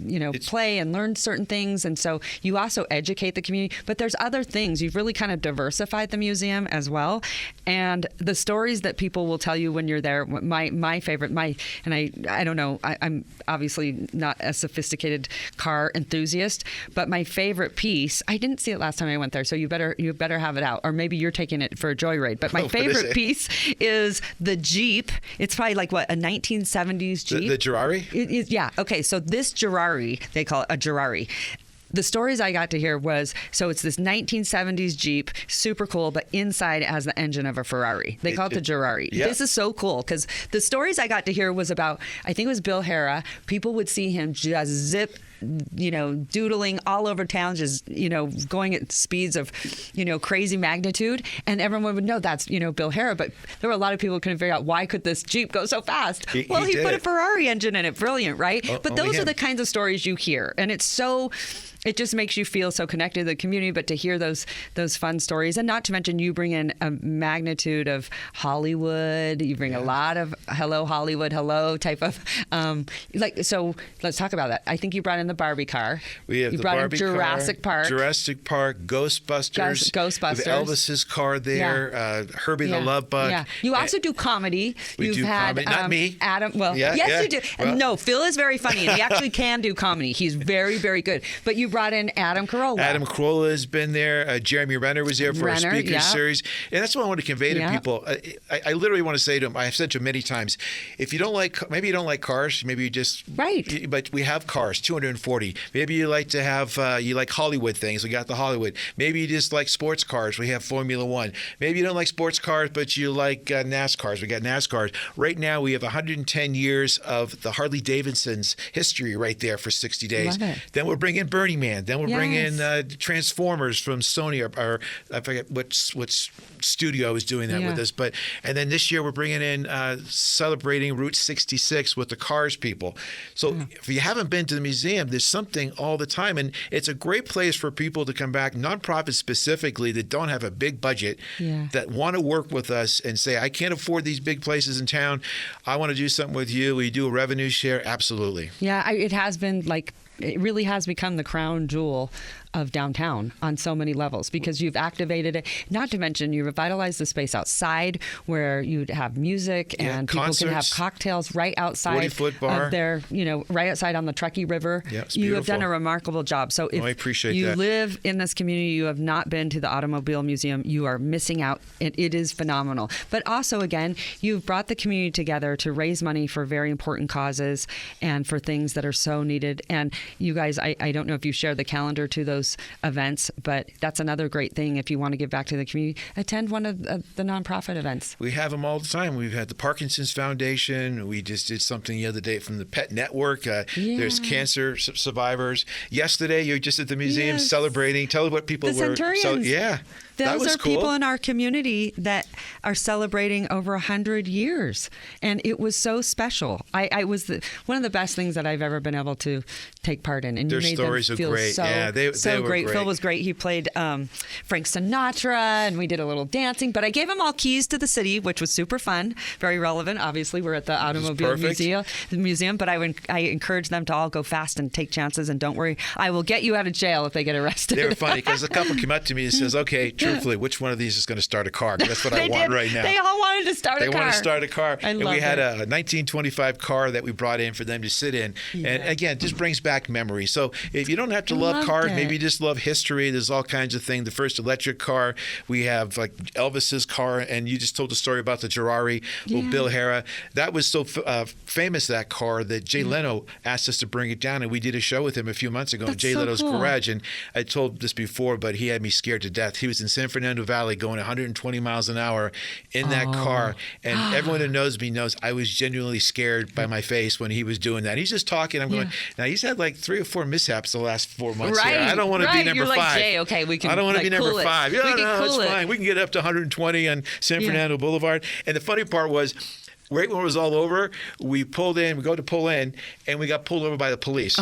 play and learn certain things. And so you also educate the community. But there's other things. You've really kind of diversified the museum as well. And the stories that people will tell you when you're there, my favorite, and I don't know, I'm obviously not a sophisticated car enthusiast, but my favorite piece, I didn't see it last time I went there, so you better have it out. Or maybe you're taking it for a joyride. But my favorite piece is the Jeep. It's probably like, what, a 1970s Jeep? The Gerari? Yeah. Okay. So this Gerari, they call it a Gerari. The stories I got to hear was, so it's this 1970s Jeep, super cool, but inside it has the engine of a Ferrari. They call it the Gerari. Yeah. This is so cool because the stories I got to hear was about, I think it was Bill Hara. People would see him just zip, doodling all over town, just, going at speeds of, crazy magnitude. And everyone would know that's, Bill Hara. But there were a lot of people who couldn't figure out why could this Jeep go so fast? He put a Ferrari engine in it. Brilliant, right? But those are the kinds of stories you hear. And it just makes you feel so connected to the community, but to hear those fun stories, and not to mention you bring in a magnitude of Hollywood. You bring a lot of hello Hollywood, hello type of so let's talk about that. I think you brought in the Barbie car. We have you the brought Barbie in Jurassic car, Park. Jurassic Park, Ghostbusters. Ghostbusters. With Elvis's car there. Herbie the Love Bug. Yeah. You also do comedy. We do comedy. Not me. Adam. Well, yes, you do. Well. No, Phil is very funny, and he actually can do comedy. He's very, very good. But you brought in Adam Carolla. Adam Carolla has been there. Jeremy Renner was there for our speaker series. And that's what I want to convey to people. I literally want to say to them, I've said to them many times, if you don't like, maybe you don't like cars, maybe you just, right. But we have cars, 240. Maybe you like to have, you like Hollywood things. We got the Hollywood. Maybe you just like sports cars. We have Formula One. Maybe you don't like sports cars, but you like NASCARs. We got NASCARs. Right now, we have 110 years of the Harley Davidson's history right there for 60 days. Love it. Then we'll bring in Burning Man. Then we'll bring in Transformers from Sony, or I forget what studio is doing that with us. And then this year we're bringing in celebrating Route 66 with the Cars people. So if you haven't been to the museum, there's something all the time, and it's a great place for people to come back, nonprofits specifically that don't have a big budget, that want to work with us and say, I can't afford these big places in town. I want to do something with you. Will you do a revenue share? Absolutely. Yeah, it has been it really has become the crown jewel of downtown on so many levels because you've activated it. Not to mention you revitalized the space outside where you'd have music and people can have cocktails right outside 40-foot bar. Of their, right outside on the Truckee River. Yeah, it's you beautiful. have done a remarkable job. So if I appreciate you that. live in this community, you have not been to the Automobile Museum, you are missing out. It is phenomenal. But also, again, you've brought the community together to raise money for very important causes and for things that are so needed. And you guys, I don't know if you share the calendar to those events, but that's another great thing. If you want to give back to the community, attend one of the nonprofit events. We have them all the time. We've had the Parkinson's Foundation. We just did something the other day from the Pet Network. There's cancer survivors. Yesterday, you were just at the museum celebrating. Tell what people the were. Centurions. That was Those are cool. people in our community that are celebrating over 100 years, and it was so special. I was one of the best things that I've ever been able to take part in, and their you made stories them are feel great. They were great. Phil was great. He played Frank Sinatra, and we did a little dancing. But I gave them all keys to the city, which was super fun, very relevant. Obviously, we're at the Automobile Museum, but I encourage them to all go fast and take chances, and don't worry, I will get you out of jail if they get arrested. They were funny because a couple came up to me and says, "Okay, truthfully, which one of these is going to start a car? That's what I want right now." They all wanted to start a car. They want to start a car. And we had a 1925 car that we brought in for them to sit in. Yeah. And again, just brings back memories. So if you don't have to love cars, maybe you just love history. There's all kinds of things. The first electric car, we have like Elvis's car, and you just told the story about the Gerari, Bill Hara. That was so famous, that car, that Jay Leno asked us to bring it down, and we did a show with him a few months ago in Jay Leno's garage. And I told this before, but he had me scared to death. He was in San Fernando Valley going 120 miles an hour in that car, and everyone who knows me knows I was genuinely scared by my face when he was doing that. He's just talking. I'm going, now he's had like 3 or 4 mishaps the last 4 months. Right. Here. I don't want to be number You're 5. Like, Jay, okay, we can. I don't want to be number cool 5. We No, can it's cool it. fine. We can get up to 120 on San Fernando Boulevard. And the funny part was, right when it was all over, we go to pull in, and we got pulled over by the police.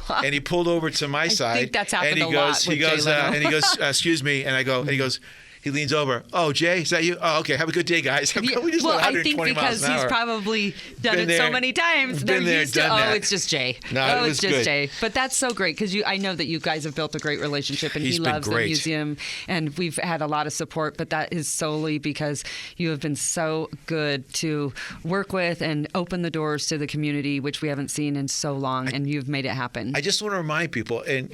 And he pulled over to my side. I think that's happened and he a goes, lot with Jay Leno. and he goes, excuse me, and I go, and he goes. He leans over. Oh, Jay, is that you? Oh, okay. Have a good day, guys. We just went Well, I 120 think miles because an he's hour. probably done Been it so there. many times. Been They're there, used to, done that. it's just Jay. No, it was it's just good. Jay. But that's so great because I know that you guys have built a great relationship, and He's he been loves the great. museum, and we've had a lot of support. But that is solely because you have been so good to work with and open the doors to the community, which we haven't seen in so long, and you've made it happen. I just want to remind people, and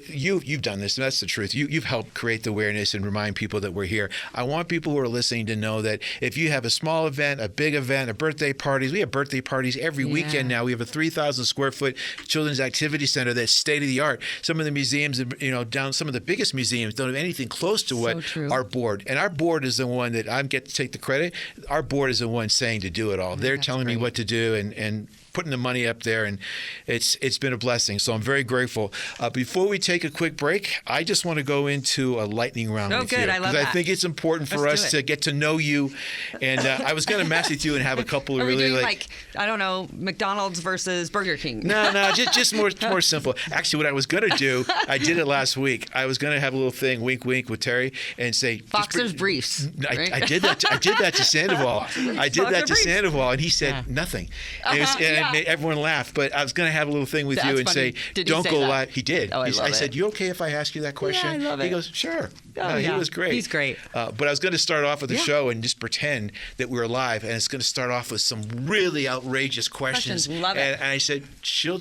you've done this, and that's the truth. You've helped create the awareness and remind people that we're here. I want people who are listening to know that if you have a small event, a big event, a birthday parties, we have birthday parties every weekend now. We have a 3,000 square foot children's activity center that's state of the art. Some of the museums, down some of the biggest museums don't have anything close to what our board. And our board is the one that I get to take the credit. Our board is the one saying to do it all. They're telling me what to do and putting the money up there, and it's been a blessing. So I'm very grateful. Before we take a quick break, I just want to go into a lightning round with you. Good. I love because that. I think it's important for us to get to know you. And I was going to mess with you and have a couple of Are we really doing like I don't know, McDonald's versus Burger King? No, just more simple. Actually, what I was going to do, I did it last week. I was going to have a little thing, wink, wink, with Terry, and say Boxers briefs. Right? I did that. I did that to Sandoval. I did that to Sandoval, and he said nothing. And it made everyone laugh. But I was going to have a little thing with you and funny. say, Did he "Don't say go that? live." He did. Oh, I love said, "You okay if I ask you that question?" I love He it. goes, "Sure." Oh, No, he yeah. was great. He's great. But I was going to start off with the show and just pretend that we were live, and it's going to start off with some really outrageous questions. Love it. And I said, she'll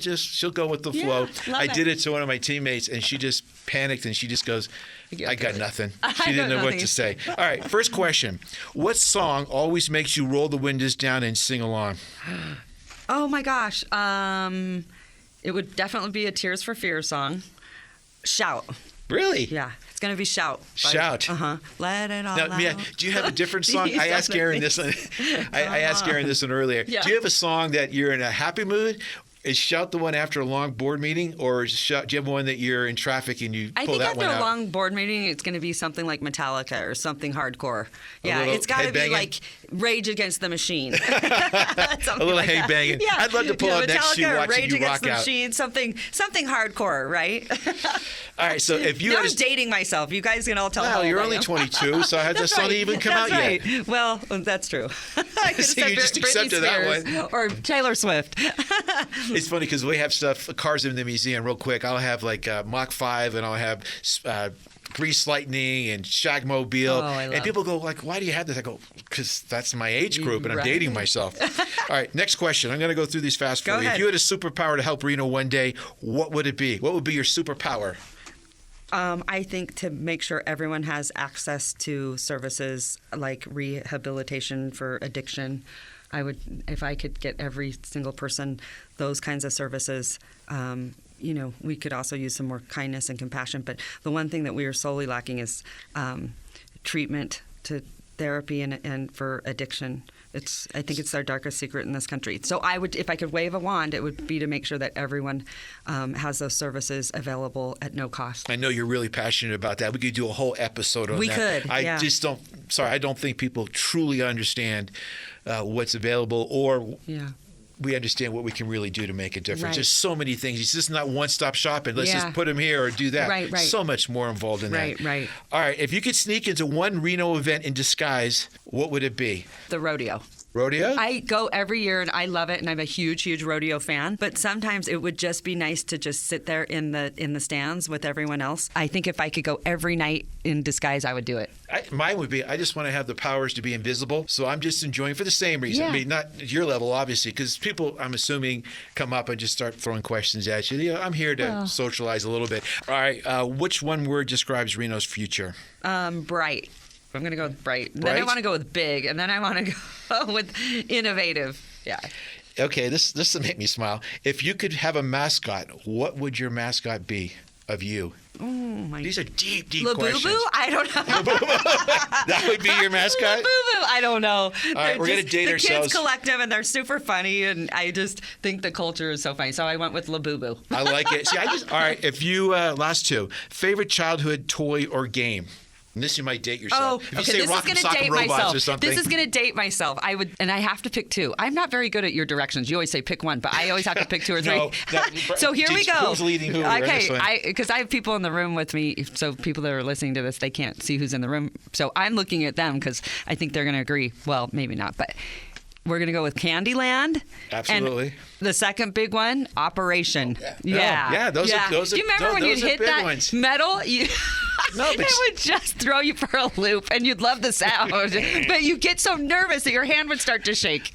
go with the flow. I did it to one of my teammates, and she just panicked, and she just goes, I got nothing. She didn't know what to say. All right, first question. What song always makes you roll the windows down and sing along? Oh my gosh. It would definitely be a Tears for Fears song. Shout. Really? Yeah. It's going to be Shout. Shout. Let it all Now, out. Mia, do you have a different song? I asked Aaron this one. I asked Aaron this one earlier. Yeah. Do you have a song that you're in a happy mood? Is Shout the one after a long board meeting, or is Shout, do you have one that you're in traffic and you I pull think that after one a out? long board meeting, it's going to be something like Metallica or something hardcore. Yeah, little it's got to be headbanging? like Rage Against the Machine. A little like that. headbanging. Yeah. I'd love to pull up next to you Metallica or watching Rage you Against rock the out. Machine, something hardcore, right? All right, so if you now had I'm dating myself. You guys can all tell how well, old you're I only am. 22, so that song didn't even come out That's yet. right. Well, that's true. I could have See, said you just Britney accepted that Spears one. or Taylor Swift. It's funny because we have stuff, cars in the museum. Real quick, I'll have like Mach 5, and I'll have Grease Lightning and Shagmobile. Oh, I and love people go like, "Why do you have this?" I go, "Because that's my age group, and I'm Right. dating myself." All right, next question. I'm going to go through these fast for Go you. If ahead. you had a superpower to help Reno one day, what would it be? What would be your superpower? I think to make sure everyone has access to services like rehabilitation for addiction. I would, if I could get every single person those kinds of services. We could also use some more kindness and compassion. But the one thing that we are solely lacking is treatment to therapy and for addiction. I think it's our darkest secret in this country. So I would, if I could wave a wand, it would be to make sure that everyone has those services available at no cost. I know you're really passionate about that. We could do a whole episode on that. We could, I yeah. just don't. Sorry, I don't think people truly understand what's available, or Yeah. we understand what we can really do to make a difference. Right. There's so many things. It's just not one-stop shopping. Let's Yeah. just put them here or do that. Right. So much more involved in that. Right. All right. If you could sneak into one Reno event in disguise, what would it be? The rodeo. Rodeo? I go every year and I love it, and I'm a huge rodeo fan. But sometimes it would just be nice to just sit there in the stands with everyone else. I think if I could go every night in disguise, I would do it. Mine would be, I just want to have the powers to be invisible. So I'm just enjoying for the same reason. Yeah. I mean, not at your level, obviously, because people, I'm assuming, come up and just start throwing questions at you. I'm here to socialize a little bit. All right. Which one word describes Reno's future? Bright. I'm going to go with bright. Then Bright? I want to go with big, and then I want to go with innovative. Yeah. Okay, this will make me smile. If you could have a mascot, what would your mascot be of you? Oh my. These are deep Labubu? questions. I don't know. That would be your mascot? Labubu? I don't know. All right, we're going to date the ourselves. Kids Collective, and they're super funny, and I just think the culture is so funny. So I went with Labubu. I like it. See, all right, if you, last two, favorite childhood toy or game? And this you might date Oh, yourself. If you say this is Rock 'em going to Sock 'em date Robots myself. or something. This is going to date myself. And I have to pick two. I'm not very good at your directions. You always say pick one, but I always have to pick two or three. No, so here we go. Who's leading who? Okay, because I have people in the room with me, so people that are listening to this, they can't see who's in the room. So I'm looking at them because I think they're going to agree. Well, maybe not, but we're going to go with Candyland. Absolutely. And the second big one, Operation. Yeah, those are Do you remember when you'd hit big that ones. metal? No, but it would just throw you for a loop, and you'd love the sound. But you get so nervous that your hand would start to shake.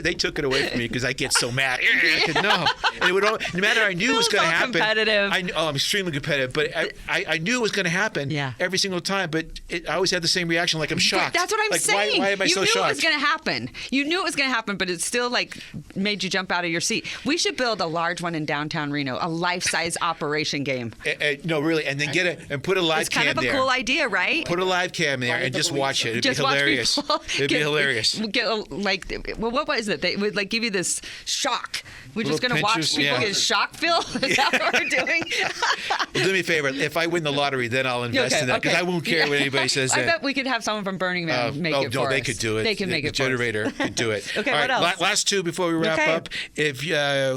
They took it away from me because I get so mad. No, and it would no matter. I knew it was going to happen. Competitive. I'm extremely competitive, but I knew it was going to happen every single time. But I always had the same reaction, like I'm shocked. That's what I'm saying. Why am I so shocked? You knew it was going to happen. You knew it was going to happen, but it still like made you jump out of your seat. We should build a large one in downtown Reno, a life-size Operation game. No, really, and then get it and put a live cam there. It's kind of a cool idea, right? Put a live cam there and just watch it. It'd be hilarious. It'd be hilarious. What was it? They would like give you this shock. We're just going to watch people get shock feel. Is that what we're doing? Well, do me a favor. If I win the lottery, then I'll invest in that because I won't care what anybody says. I bet we could have someone from Burning Man make it for us. They could do it. They can make it for us. The generator could do it. Okay, all right, what else? Last two before we wrap up. If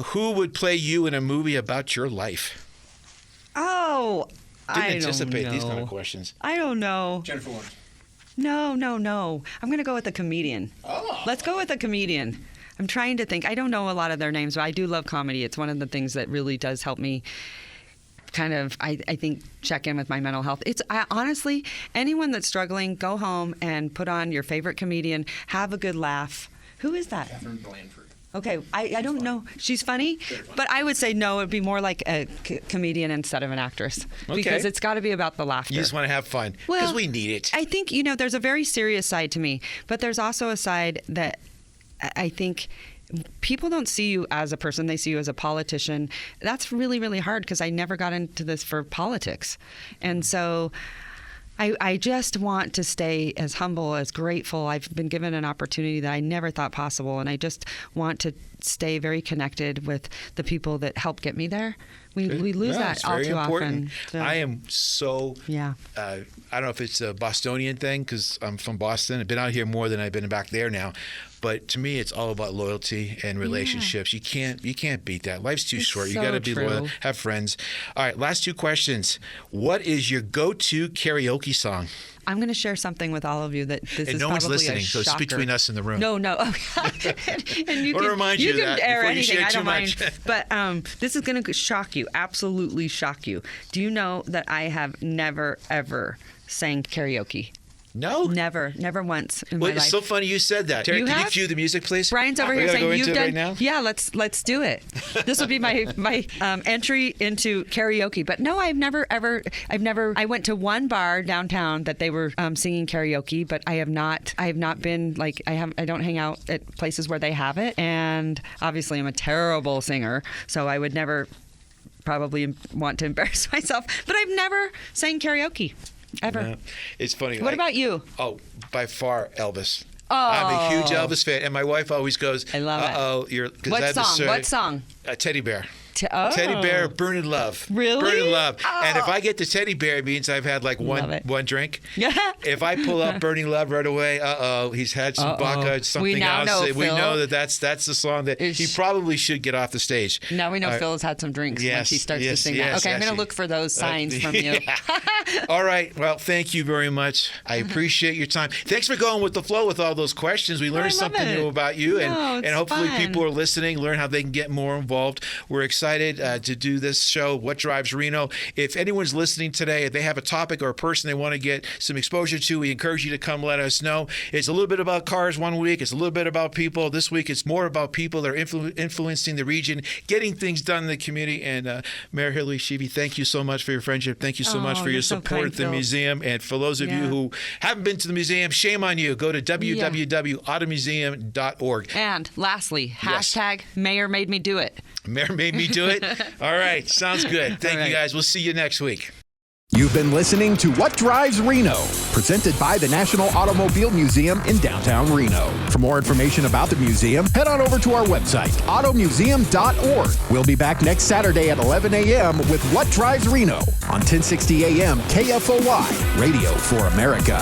who would play you in a movie about your life? Oh, Didn't anticipate these kind of questions. I don't know. Jennifer Lawrence. No. I'm going to go with a comedian. Oh. Let's go with a comedian. I'm trying to think. I don't know a lot of their names, but I do love comedy. It's one of the things that really does help me kind of, I think, check in with my mental health. Honestly, anyone that's struggling, go home and put on your favorite comedian, have a good laugh. Who is that? Catherine Blanford. Okay, I don't know. She's funny, but I would say no, it'd be more like a comedian instead of an actress. Because it's got to be about the laughter. You just want to have fun because we need it. I think, there's a very serious side to me, but there's also a side that I think people don't see you as a person, they see you as a politician. That's really, really hard because I never got into this for politics. And so I just want to stay as humble, as grateful. I've been given an opportunity that I never thought possible, and I just want to stay very connected with the people that help get me there. We lose that all too often. So. I am so, I don't know if it's a Bostonian thing because I'm from Boston. I've been out here more than I've been back there now. But to me, it's all about loyalty and relationships. You can't beat that. Life's too short. You got to be loyal, have friends. All right, last two questions. What is your go-to karaoke song? I'm going to share something with all of you that this is no probably one's listening, a so it's shocker. between us in the room. No. and you I want to remind you can that air before you anything. share I too don't mind. much. But this is going to shock you, absolutely shock you. Do you know that I have never, ever sang karaoke? No? Never once in my life. It's so funny you said that. Terry, can you cue the music, please? Brian's over here saying go you've into done. it right now? Yeah, let's do it. This will be my entry into karaoke. But no, I've never. I went to one bar downtown that they were singing karaoke, but I have not been like I don't hang out at places where they have it, and obviously I'm a terrible singer, so I would never probably want to embarrass myself. But I've never sang karaoke. Ever. No. It's funny. What about you? Oh, by far, Elvis. Oh. I'm a huge Elvis fan, and my wife always goes, I love it. Uh-oh, What song? Teddy Bear. Oh. Teddy Bear, Burning Love. Really? Burning Love. Oh. And if I get to Teddy Bear, it means I've had like one drink. Yeah. If I pull up Burning Love right away, he's had some vodka, something else. We know that's the song that he probably should get off the stage. Now we know Phil has had some drinks when she starts to sing that. Okay, I'm going to look for those signs from you. All right. Well, thank you very much. I appreciate your time. Thanks for going with the flow with all those questions. We learned something new about you, and hopefully people are listening, learn how they can get more involved. We're excited to do this show, What Drives Reno. If anyone's listening today, if they have a topic or a person they want to get some exposure to, we encourage you to come let us know. It's a little bit about cars one week. It's a little bit about people. This week, it's more about people that are influencing the region, getting things done in the community. And Mayor Hilary, Schieve, thank you so much for your friendship. Thank you so much for your support at the museum. And for those of you who haven't been to the museum, shame on you. Go to www.automuseum.org. And lastly, hashtag Mayor made me do it. Mayor made me do it. All right. Sounds good. Thank you, guys. We'll see you next week. You've been listening to What Drives Reno, presented by the National Automobile Museum in downtown Reno. For more information about the museum, head on over to our website, automuseum.org. We'll be back next Saturday at 11 a.m. with What Drives Reno on 1060 a.m. KFOY, Radio for America.